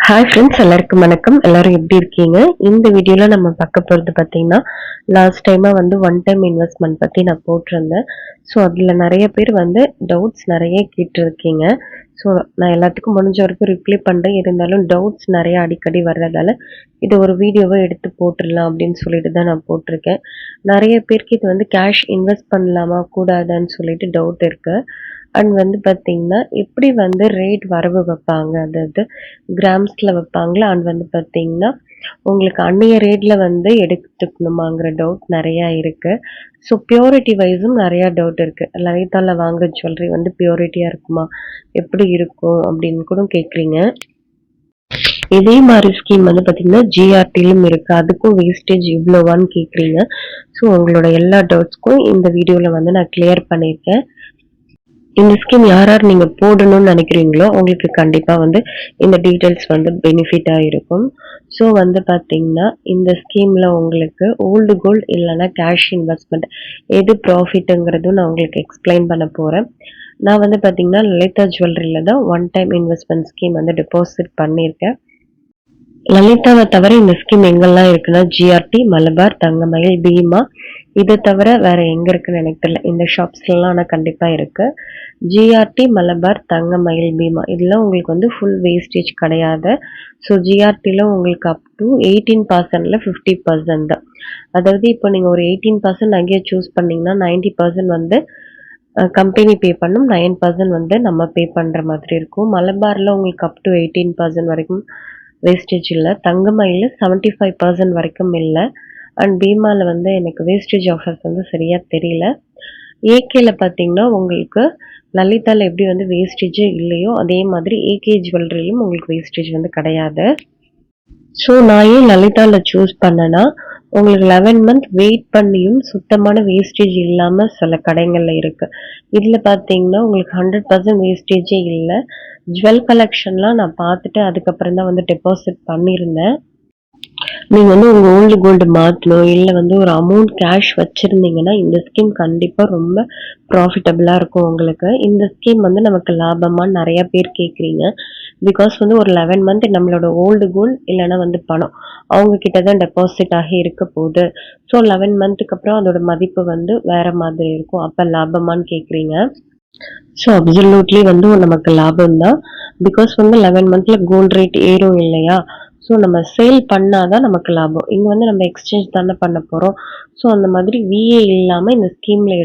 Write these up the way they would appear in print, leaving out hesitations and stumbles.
Hi friends, எல்லாருக்கும் வணக்கம். எல்லாரும் எப்படி இருக்கீங்க? இந்த வீடியோல நம்ம பார்க்க போறது பார்த்தீங்கன்னா, லாஸ்ட் டைமா வந்து ஒன் டைம் இன்வெஸ்ட்மெண்ட் பத்தி நான் போட்டிருந்தேன். ஸோ அதில நெறைய பேர் வந்து டவுட்ஸ் நெறைய கேட்டிருக்கீங்க. ஸோ நான் எல்லாத்துக்கும் முடிஞ்ச வரைக்கும் ரிப்ளை பண்றேன். இருந்தாலும் டவுட்ஸ் நெறைய அடிக்கடி வர்றதால, இத ஒரு வீடியோவா எடுத்து போட்டுறலாம் அப்படின்னு சொல்லிட்டு தான் நான் போட்டிருக்கேன். நெறைய பேருக்கு இது வந்து கேஷ் இன்வெஸ்ட் பண்ணலாமா? கூடாதான்னு சொல்லிட்டு டவுட் இருக்கு. அண்ட் வந்து பார்த்தீங்கன்னா, எப்படி வந்து ரேட் வரவு வைப்பாங்க? அதாவது கிராம்ஸ்ல வைப்பாங்களா? அண்ட் வந்து பார்த்தீங்கன்னா, உங்களுக்கு அந்நிய ரேட்ல வந்து எடுத்துக்கணுமாங்கிற டவுட் நெறையா இருக்கு. ஸோ பியூரிட்டி வைஸும் நெறையா டவுட் இருக்கு. லலிதால வாங்குற ஜுவல்லரி வந்து பியூரிட்டியா இருக்குமா? எப்படி இருக்கும்? அப்படின்னு கூட கேட்குறீங்க. இதே மாரி ஸ்கீம் வந்து பார்த்தீங்கன்னா, ஜிஆர்டிலும் இருக்கு. அதுக்கும் வேஸ்டேஜ் இவ்வளோவான்னு கேட்குறீங்க. ஸோ உங்களோட எல்லா டவுட்ஸ்க்கும் இந்த வீடியோல வந்து நான் கிளியர் பண்ணியிருக்கேன். இந்த ஸ்கீம் யார் யார் நீங்க போடணும்னு நினைக்கிறீங்களோ உங்களுக்கு கண்டிப்பா வந்து இந்த டீட்டெயில்ஸ் வந்து பெனிஃபிட்டா இருக்கும். ஸோ வந்து பார்த்தீங்கன்னா, இந்த ஸ்கீம்ல உங்களுக்கு ஓல்டு கோல்டு இல்லைன்னா கேஷ் இன்வெஸ்ட்மெண்ட் எது ப்ராஃபிட்டுங்கிறதும் நான் உங்களுக்கு எக்ஸ்பிளைன் பண்ண போறேன். நான் வந்து பார்த்தீங்கன்னா, லலிதா ஜுவல்லரியில தான் ஒன் டைம் இன்வெஸ்ட்மெண்ட் ஸ்கீம் வந்து டெபாசிட் பண்ணியிருக்கேன். லலிதாவை தவிர இந்த ஸ்கீம் எங்கெல்லாம் இருக்குன்னா, ஜிஆர்டி, மலபார், தங்கமயில், பீமா இதை தவிர வேற எங்க இருக்குன்னு எனக்கு தெரியல. இந்த ஷாப்ஸ்லாம் ஆனால் கண்டிப்பா இருக்கு. ஜிஆர்டி, மலபார், தங்கமயில், பீமா இதெல்லாம் உங்களுக்கு வந்து ஃபுல் வேஸ்டேஜ் கிடையாது. ஸோ ஜிஆர்டியில் உங்களுக்கு அப் டு 18%ல 50% தான். அதாவது இப்போ நீங்கள் ஒரு 18% நகையை சூஸ் பண்ணீங்கன்னா 90% வந்து கம்பெனி பே பண்ணும், 9% வந்து நம்ம பே பண்ணுற மாதிரி இருக்கும். மலபாரில் உங்களுக்கு அப் டு 18% வரைக்கும் வேஸ்டேஜ் இல்லை. தங்கமயில் 75% வரைக்கும் இல்லை. அண்ட் பீமால வந்து எனக்கு வேஸ்டேஜ் ஆஃபர்ஸ் வந்து சரியா தெரியல. ஏகேல பார்த்தீங்கன்னா உங்களுக்கு லலிதால எப்படி வந்து வேஸ்டேஜே இல்லையோ அதே மாதிரி ஏகே ஜுவல்லரியிலும் உங்களுக்கு வேஸ்டேஜ் வந்து கிடையாது. ஸோ நான் ஏன் லலிதால சூஸ் பண்ணேன்னா, உங்களுக்கு 11 மந்த் வெயிட் பண்ணியும் சுத்தமான வேஸ்டேஜ் இல்லாம சில கடைகள்ல இருக்கு. இதுல பார்த்தீங்கன்னா உங்களுக்கு 100% வேஸ்டேஜே இல்லை. ஜுவல் கலெக்ஷன்லாம் நான் பார்த்துட்டு அதுக்கப்புறம் தான் வந்து டெபாசிட் பண்ணியிருந்தேன். நீங்க வந்து உங்க ஓல்டு கோல்டு மாத்தணும், இல்ல வந்து ஒரு அமௌண்ட் கேஷ் வச்சிருந்தீங்கன்னா, இந்த ஸ்கீம் கண்டிப்பா ரொம்ப ப்ராஃபிட்டபிளா இருக்கும் உங்களுக்கு. இந்த ஸ்கீம் வந்து நமக்கு லாபமான்னு நெறைய பேர் கேட்குறீங்க. பிகாஸ் வந்து ஒரு 11 மந்த் நம்மளோட ஓல்டு கோல்டு இல்லைன்னா வந்து பணம் அவங்க கிட்ட தான் டெபாசிட் ஆகி இருக்க போகுது. ஸோ 11 மந்த்துக்கு அப்புறம் அதோட மதிப்பு வந்து வேற மாதிரி இருக்கும். அப்ப லாபமான்னு கேட்குறீங்க. ஸோ அப்சல்யூட்லி வந்து நமக்கு லாபம் தான். பிகாஸ் வந்து 11 மந்த்ல கோல்டு ரேட் ஏறும் இல்லையா? ஸோ நம்ம சேல் பண்ணாதான் நமக்கு லாபம். இங்க வந்து நம்ம எக்ஸ்சேஞ்ச் தானே பண்ண போறோம். ஸோ அந்த மாதிரி விஏ இல்லாம இந்த ஸ்கீம்ல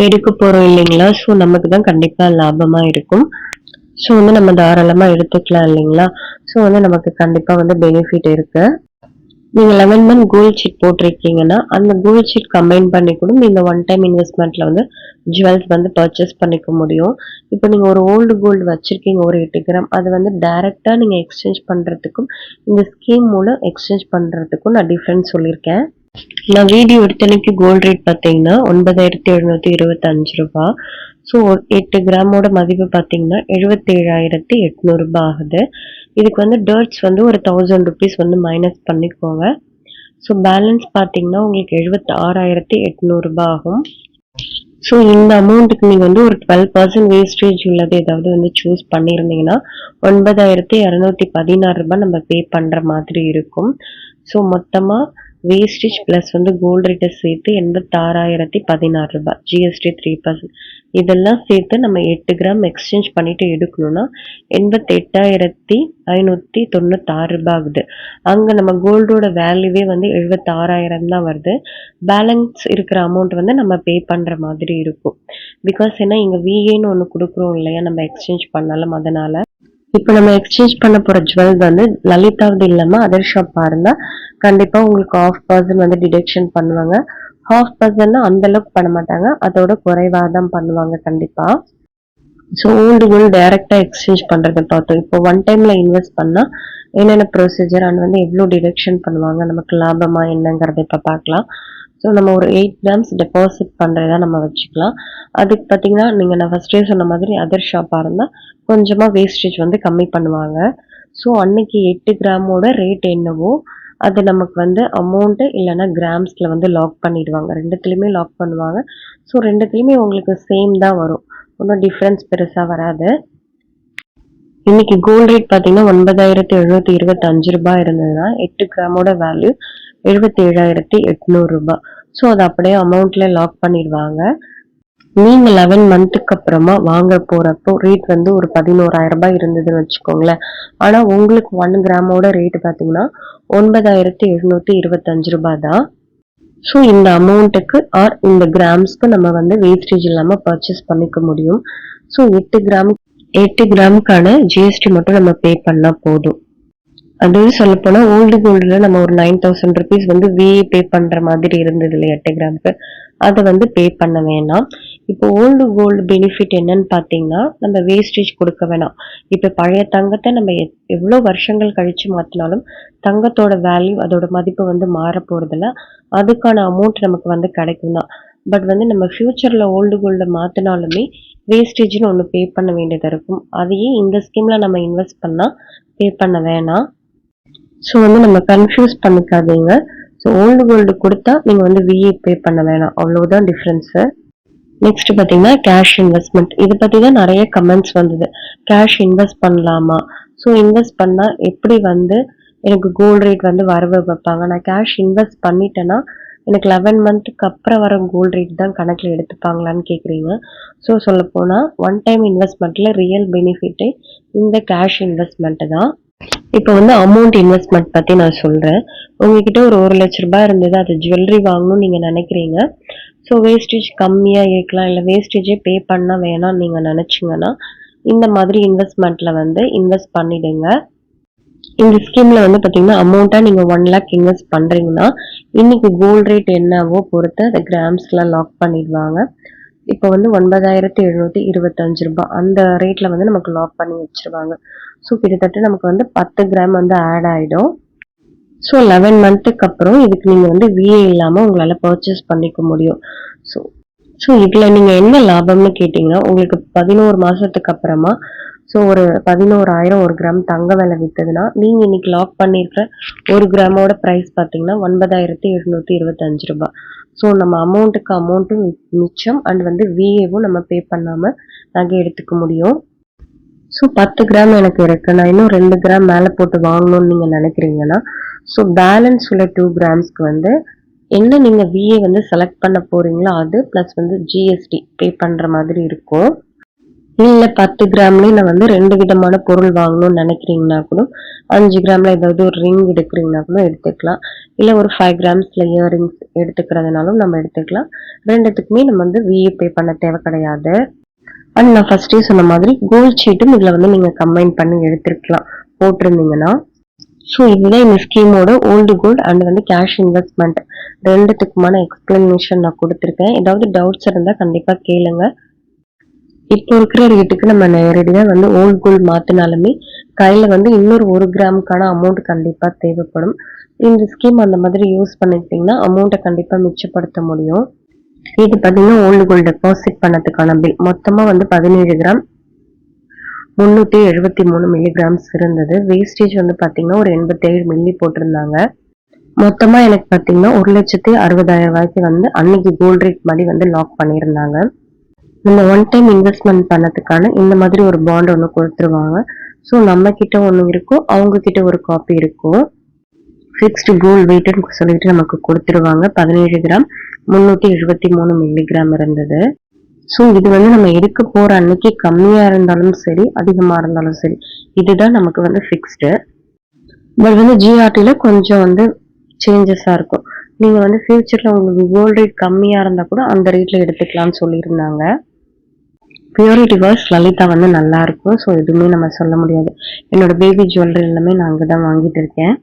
எடுக்க போறோம் இல்லைங்களா? ஸோ நமக்கு தான் கண்டிப்பா லாபமா இருக்கும். ஸோ வந்து நம்ம தாராளமா எடுத்துக்கலாம் இல்லைங்களா? ஸோ வந்து நமக்கு கண்டிப்பா வந்து பெனிஃபிட் இருக்கு. நீங்க 11 மந்த் கோல்ட் ஷீட் போட்டிருக்கீங்கன்னா, அந்த கோல்ட் ஷீட் கம்பைன் பண்ணி கூட நீங்க ஒன் டைம் இன்வெஸ்ட்மெண்ட்ல வந்து ஜுவல்ஸ் வந்து பர்ச்சேஸ் பண்ணிக்க முடியும். இப்போ நீங்க ஒரு ஓல்டு கோல்டு வச்சிருக்கீங்க ஒரு 8 கிராம். அது வந்து டைரக்டா நீங்க எக்ஸ்சேஞ்ச் பண்றதுக்கும், இந்த ஸ்கீம் மூலம் எக்ஸ்சேஞ்ச் பண்றதுக்கும் நான் டிஃபரன்ஸ் சொல்லியிருக்கேன். நான் வீடியோ எடுத்த அன்னைக்கு கோல்டு ரேட் பார்த்தீங்கன்னா ரூ. 9725. ஸோ 8 கிராமோட மதிப்பு பார்த்தீங்கன்னா ரூ. 77,800 ஆகுது. இதுக்கு வந்து டர்ட்ஸ் வந்து ஒரு ₹1000 வந்து மைனஸ் பண்ணிக்கோங்க. ஸோ பேலன்ஸ் பார்த்தீங்கன்னா உங்களுக்கு ரூ. 76,800 ஆகும். ஸோ இந்த அமௌண்ட்டுக்கு நீங்கள் வந்து ஒரு 12% வேஸ்டேஜ் உள்ளது ஏதாவது வந்து சூஸ் பண்ணியிருந்தீங்கன்னா ரூ. 9,216 நம்ம பே பண்ணுற மாதிரி இருக்கும். ஸோ மொத்தமாக வேஸ்டேஜ் ப்ளஸ் வந்து கோல்டு ரேட்டை சேர்த்து ரூ. 86,016 ஜிஎஸ்டி 3%. இதெல்லாம் சேர்த்து நம்ம 8 கிராம் எக்ஸ்சேஞ்ச் பண்ணிட்டு எடுக்கணும்னா ரூ. 88,596 ஆகுது. அங்கே நம்ம கோல்டோட வேல்யூவே வந்து 76,000 தான் வருது. பேலன்ஸ் இருக்கிற அமௌண்ட் வந்து நம்ம பே பண்ணுற மாதிரி இருக்கும். பிகாஸ் ஏன்னா இங்கே விஏன்னு ஒன்று கொடுக்குறோம் இல்லையா, நம்ம எக்ஸ்சேஞ்ச் பண்ணாலும் அதனால. இப்போ நம்ம எக்ஸ்சேஞ்ச் பண்ண போற ஜுவல் வந்து லலிதாவது இல்லாம அதர் ஷாப்பா இருந்தா கண்டிப்பா உங்களுக்கு 1/2% வந்து டிடக்ஷன் பண்ணுவாங்க. 1/2%னா அந்த அளவுக்கு பண்ண மாட்டாங்க, அதோட குறைவா தான் பண்ணுவாங்க கண்டிப்பா. ஸோ ஓல்டு கோல்டு டைரக்டா எக்ஸ்சேஞ்ச் பண்றதை பார்த்தோம். இப்போ ஒன் டைம்ல இன்வெஸ்ட் பண்ணா என்னென்ன ப்ரொசீஜர் அண்ட் வந்து எவ்வளோ டிடக்ஷன் பண்ணுவாங்க, நமக்கு லாபமா என்னங்கிறத இப்போ பார்க்கலாம். ஸோ நம்ம ஒரு 8 கிராம்ஸ் டெபாசிட் பண்ணுறதா நம்ம வச்சுக்கலாம். அதுக்கு பார்த்தீங்கன்னா நீங்கள் நான் ஃபர்ஸ்டே சொன்ன மாதிரி அதர் ஷாப்பாக இருந்தால் கொஞ்சமாக வேஸ்டேஜ் வந்து கம்மி பண்ணுவாங்க. ஸோ அன்னைக்கு 8 கிராமோட ரேட் என்னவோ அது நமக்கு வந்து அமௌண்ட்டு இல்லைன்னா கிராம்ஸில் வந்து லாக் பண்ணிடுவாங்க. ரெண்டுத்துலேயுமே லாக் பண்ணுவாங்க. ஸோ ரெண்டுத்துலேயுமே உங்களுக்கு சேம் தான் வரும், ஒன்றும் டிஃப்ரென்ஸ் பெருசாக வராது. இன்னைக்கு கோல்ட் ரேட் பாத்தீங்கன்னா 9,725 ரூபாய் இருந்ததுன்னா 8 கிராமோட வேல்யூ 77,800 ரூபாய். ஸோ அதை அப்படியே அமௌண்ட்ல லாக் பண்ணிடுவாங்க. நீங்க 11 மந்த்துக்கு அப்புறமா வாங்க போறப்போ ரேட் வந்து ஒரு 11,000 ரூபாய் இருந்ததுன்னு வச்சுக்கோங்களேன். ஆனா உங்களுக்கு 1 கிராமோட ரேட் பாத்தீங்கன்னா 9,725 ரூபாய் தான். ஸோ இந்த அமௌண்ட்டுக்கு ஆர் இந்த கிராம்ஸ்க்கு நம்ம வந்து வேஸ்டேஜ் இல்லாம பர்ச்சேஸ் பண்ணிக்க முடியும். ஸோ 8 கிராமுக்கான ஜிஎஸ்டி மட்டும் நம்ம பே பண்ணா போதும். அதுவும் சொல்ல போனா ஓல்டு கோல்டுல நம்ம ஒரு 9,000 ருபீஸ் வந்து விஏ பே பண்ற மாதிரி இருந்தது இல்லையா 8 கிராமுக்கு, அதை வந்து பே பண்ண வேணாம். இப்போ ஓல்டு கோல்டு பெனிஃபிட் என்னன்னு பாத்தீங்கன்னா நம்ம வேஸ்டேஜ் கொடுக்க வேணாம். இப்ப பழைய தங்கத்தை நம்ம எவ்வளவு வருஷங்கள் கழிச்சு மாத்தினாலும் தங்கத்தோட வேல்யூ அதோட மதிப்பு வந்து மாற போறதில்ல. அதுக்கான அமௌண்ட் நமக்கு வந்து கிடைக்கும் தான். பட் வந்து நம்ம ஃபியூச்சர்ல ஓல்டு கோல்ட மாத்தினாலுமே வேஸ்டேஜ்னு ஒன்று பே பண்ண வேண்டியது இருக்கும். அதையே இந்த ஸ்கீம்ல நம்ம இன்வெஸ்ட் பண்ணா பே பண்ண வேணாம். ஸோ வந்து நம்ம கன்ஃபியூஸ் பண்ணிக்காதீங்க. ஸோ ஓல்டு கோல்டு கொடுத்தா நீங்க வந்து விஏ பே பண்ண வேணாம், அவ்வளவுதான் டிஃபரன்ஸ். நெக்ஸ்ட் பாத்தீங்கன்னா கேஷ் இன்வெஸ்ட்மெண்ட். இதை பத்தி தான் நிறைய கமெண்ட்ஸ் வந்தது. கேஷ் இன்வெஸ்ட் பண்ணலாமா? ஸோ இன்வெஸ்ட் பண்ணா எப்படி வந்து எனக்கு கோல்டு ரேட் வந்து வரவு வைப்பாங்க? நான் கேஷ் இன்வெஸ்ட் பண்ணிட்டேன்னா எனக்கு 11 மந்த்துக்கு அப்புறம் வர கோல்டு ரேட் தான் கணக்கில் எடுத்துப்பாங்களான்னு கேட்குறீங்க. ஸோ சொல்ல போனா ஒன் டைம் இன்வெஸ்ட்மெண்ட்ல ரியல் பெனிஃபிட்டே இந்த கேஷ் இன்வெஸ்ட்மெண்ட் தான். இப்போ வந்து அமௌண்ட் இன்வெஸ்ட்மெண்ட் பத்தி நான் சொல்றேன். உங்ககிட்ட ஒரு 1,00,000 ரூபாய் இருந்தது, அது ஜுவல்லரி வாங்கணும்னு நீங்க நினைக்கிறீங்க. ஸோ வேஸ்டேஜ் கம்மியா இருக்கலாம், இல்லை வேஸ்டேஜே பே பண்ண வேணாம் நீங்க நினைச்சீங்கன்னா இந்த மாதிரி இன்வெஸ்ட்மெண்ட்ல வந்து இன்வெஸ்ட் பண்ணிடுங்க. இந்த ஸ்கீம்ல வந்து பாத்தீங்கன்னா அமௌண்ட்டா நீங்க 1 லேக் இன்வெஸ்ட் பண்றீங்கன்னா இன்னைக்கு கோல்ட் ரேட் என்னவோ பொறுத்து அதை கிராம்ஸ்ல லாக் பண்ணிடுவாங்க. இப்போ வந்து 9,725 ரூபாய் அந்த ரேட்ல வந்து நமக்கு லாக் பண்ணி வச்சிருவாங்க. ஸோ கிட்டத்தட்ட நமக்கு வந்து 10 கிராம் வந்து ஆட் ஆயிடும். ஸோ 11 மந்த்துக்கு அப்புறம் இதுக்கு நீங்க வந்து விஏ இல்லாம உங்களால பர்ச்சேஸ் பண்ணிக்க முடியும். ஸோ ஸோ இதுல நீங்க என்ன லாபம்னு கேட்டீங்கன்னா உங்களுக்கு 11 மாசத்துக்கு அப்புறமா ஸோ ஒரு 11,000 ஒரு கிராம் தங்க விலை வித்ததுன்னா நீங்க இன்னைக்கு லாக் பண்ணிருக்கிற ஒரு கிராமோட பிரைஸ் பாத்தீங்கன்னா 9,725 ரூபாய். ஸோ நம்ம அமௌண்ட்டுக்கு அமௌண்ட்டும் மிச்சம் அண்ட் வந்து விஏவும் நம்ம பே பண்ணாம நகை எடுத்துக்க முடியும். ஸோ 10 கிராம் எனக்கு இருக்கு, நான் இன்னும் 2 கிராம் மேல போட்டு வாங்கணும்னு நீங்க நினைக்கிறீங்கன்னா ஸோ பேலன்ஸ் உள்ள 2 கிராம்ஸ்க்கு வந்து என்ன நீங்க விஏ வந்து செலக்ட் பண்ண போறீங்களோ அது பிளஸ் வந்து ஜிஎஸ்டி பே பண்ற மாதிரி இருக்கும். இல்ல 10 கிராம்லயே நான் வந்து 2 விதமான பொருள் வாங்கணும்னு நினைக்கிறீங்கன்னா கூட 5 கிராம்ல ஏதாவது ஒரு ரிங் எடுக்கிறீங்கன்னா கூட எடுத்துக்கலாம். இல்ல ஒரு 5 கிராம்ஸ்ல இயரிங்ஸ் எடுத்துக்கிறதுனாலும் நம்ம எடுத்துக்கலாம். ரெண்டுத்துக்குமே நம்ம வந்து விஏ பே பண்ண தேவை கிடையாது. அண்ட் நான் ஃபர்ஸ்டே சொன்ன மாதிரி கோல்ட் ஷீட்டும் இதுல வந்து நீங்க கம்பைன் பண்ணி எடுத்துருக்கலாம் போட்டிருந்தீங்கன்னா. ஸோ இதுதான் இந்த ஸ்கீமோட ஓல்டு கோல்டு அண்ட் வந்து கேஷ் இன்வெஸ்ட்மெண்ட் ரெண்டுத்துக்குமான எக்ஸ்பிளனேஷன் நான் கொடுத்துருக்கேன். ஏதாவது டவுட்ஸ் இருந்தா கண்டிப்பா கேளுங்க. இப்போ இருக்கிற ரேட்டுக்கு நம்ம நேரடியா வந்து ஓல்டு கோல்டு மாத்தினாலுமே கையில வந்து இன்னொரு 1 கிராமுக்கான அமௌண்ட் கண்டிப்பா தேவைப்படும். இந்த ஸ்கீம் அந்த மாதிரி யூஸ் பண்ணிக்கிட்டீங்கன்னா அமௌண்ட்டை கண்டிப்பா மிச்சப்படுத்த முடியும். இது பாத்தீங்கன்னா ஓல்டு கோல்டு டெபாசிட் பண்ணதுக்கான பில் மொத்தமா வந்து 17 கிராம் 373 மில்லிகிராம்ஸ் இருந்தது. வேஸ்டேஜ் வந்து பாத்தீங்கன்னா ஒரு 87 மில்லி போட்டிருந்தாங்க. மொத்தமா எனக்கு பாத்தீங்கன்னா 1,60,000 ரூபாய்க்கு வந்து அன்னைக்கு கோல்ட் ரேட் மாதிரி வந்து லாக் பண்ணியிருந்தாங்க. நம்ம ஒன் டைம் இன்வெஸ்ட்மெண்ட் பண்ணதுக்கான இந்த மாதிரி ஒரு பாண்ட் ஒன்று கொடுத்துருவாங்க. ஸோ நம்ம கிட்ட ஒன்று இருக்கும், அவங்க கிட்ட ஒரு காப்பி இருக்கும். ஃபிக்ஸ்டு கோல்ட் வெயிட்னு சொல்லிட்டு நமக்கு கொடுத்துருவாங்க. 17 கிராம் 373 மில்லிகிராம் இருந்தது. ஸோ இது வந்து நம்ம எடுக்க போற அன்னைக்கு கம்மியா இருந்தாலும் சரி அதிகமா இருந்தாலும் சரி இதுதான் நமக்கு வந்து ஃபிக்ஸ்டு. பட் வந்து ஜிஆர்டில கொஞ்சம் வந்து சேஞ்சஸா இருக்கும். நீங்க வந்து ஃபியூச்சர்ல உங்களுக்கு கோல்ட் ரேட் கம்மியா இருந்தா கூட அந்த ரேட்ல எடுத்துக்கலாம்னு சொல்லியிருந்தாங்க. பியூரிட்டி வாஸ் லலிதா வந்து நல்லா இருக்கும். ஸோ எதுவுமே நம்ம சொல்ல முடியாது. என்னோட பேபி ஜுவல்லரி எல்லாமே நான் அங்கதான் வாங்கிட்டு இருக்கேன்.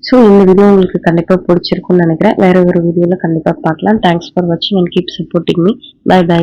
ஸோ இந்த வீடியோ உங்களுக்கு கண்டிப்பா பிடிச்சிருக்கும்னு நினைக்கிறேன். வேற ஒரு வீடியோல கண்டிப்பா பார்க்கலாம். தேங்க்ஸ் ஃபார் வாட்சிங் and keep supporting me. Bye by.